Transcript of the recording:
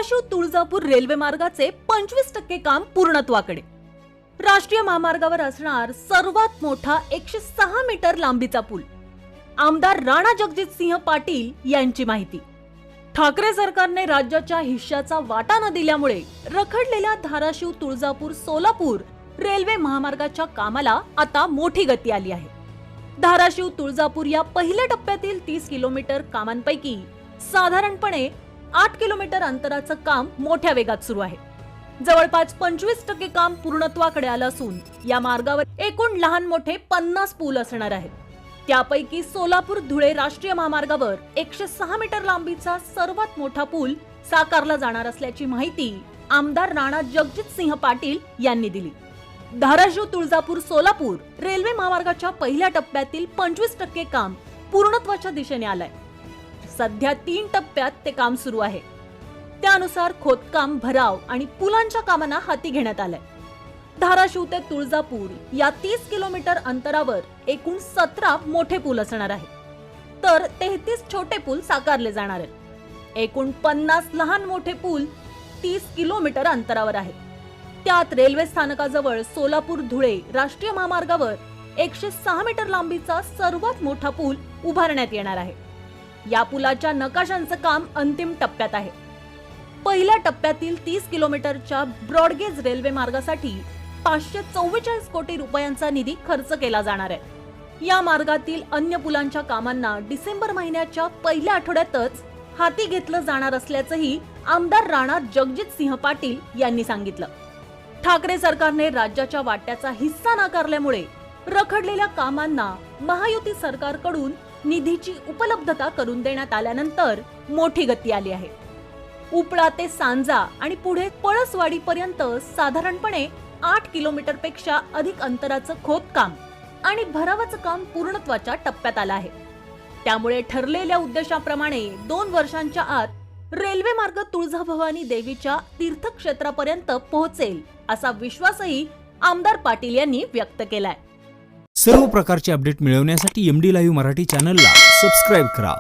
Dharashiv Tuljapur railway मार्गाचे 25% काम पूर्णत्वाकडे। राष्ट्रीय महामार्गावर असणार सर्वात मोठा 106 मीटर लांबीचा पूल। आमदार राणा जगजितसिंह पाटील यांची माहिती। ठाकरे सरकारने राज्याच्या हिश्श्याचा वाटा न दिल्यामुळे रखडलेल्या धाराशिव तुळजापूर सोलापूर रेल्वे महामार्गाच्या कामाला आता मोठी गती आली आहे। धाराशिव तुळजापूर या पहिल्या टप्प्यातील 30 किलोमीटर कामांपैकी साधारणपणे 8 किलोमीटर अंतराचं काम मोठ्या वेगात सुरू आहे। जवळपास 25% काम पूर्णत्वाकडे आलं असून या मार्गावर एकूण लहान मोठे 50 पूल असणार आहेत। त्यापैकी सोलापूर धुळे राष्ट्रीय महामार्गावर 106 मीटर लांबीचा सर्वात मोठा पूल साकारला जाणार असल्याची माहिती आमदार राणा जगजितसिंह पाटील यांनी दिली। धाराशिव तुळजापूर सोलापूर रेल्वे महामार्गाच्या पहिल्या टप्प्यातील 25% काम पूर्णत्वाच्या दिशेने आलंय। सध्या 3 टप्प्यात ते काम सुरू आहे। त्यानुसार खोदकाम, भराव आणि पुलांच्या कामांना हाती घेण्यात आलंय। धाराशिव ते तुळजापूर या 30 किलोमीटर अंतरावर एकूण 17 मोठे पूल असणार आहेत, तर 33 छोटे पूल साकारले जाणार आहेत। एकूण 50 लहान मोठे पूल 30 किलोमीटर अंतरावर आहेत। त्यात रेल्वे स्थानकाजवळ सोलापूर धुळे राष्ट्रीय महामार्गावर 106 मीटर लांबीचा सर्वात मोठा पूल उभारण्यात येणार आहे। या पुलाच्या नकाशांचं काम अंतिम टप्प्यात आहे। पहिल्या टप्प्यातील 30 किलोमीटरच्या ब्रॉडगेज रेल्वे मार्गासाठी 544 कोटी रुपयांचा निधी खर्च केला जाणार आहे। या मार्गातील अन्य पुलांच्या कामांना डिसेंबर महिन्याच्या पहिल्या आठवड्यातच हाती घेतलं जाणार असल्याचंही आमदार राणा जगजितसिंह पाटील यांनी सांगितलं। ठाकरे सरकारने राज्याच्या वाट्याचा हिस्सा नाकारल्यामुळे रखडलेल्या कामांना महायुती सरकारकडून निधीची उपलब्धता करून देण्यात आल्यानंतर मोठी गती आली आहे। उपळा ते सांजा आणि पुढे पळसवाडी पर्यंत साधारणपणे 8 किलोमीटर पेक्षा अधिक अंतराचं खोदकाम आणि भरावाचं काम पूर्णत्वाच्या टप्प्यात आलं आहे। त्यामुळे ठरलेल्या उद्देशाप्रमाणे 2 वर्षांच्या आत रेल्वे मार्ग तुळजाभवानी देवीच्या तीर्थक्षेत्रापर्यंत पोहोचेल असा विश्वासही आमदार पाटील यांनी व्यक्त केलाय। सर्व प्रकारचे अपडेट मिळवण्यासाठी MD लाईव्ह मराठी चॅनलला सबस्क्राइब करा।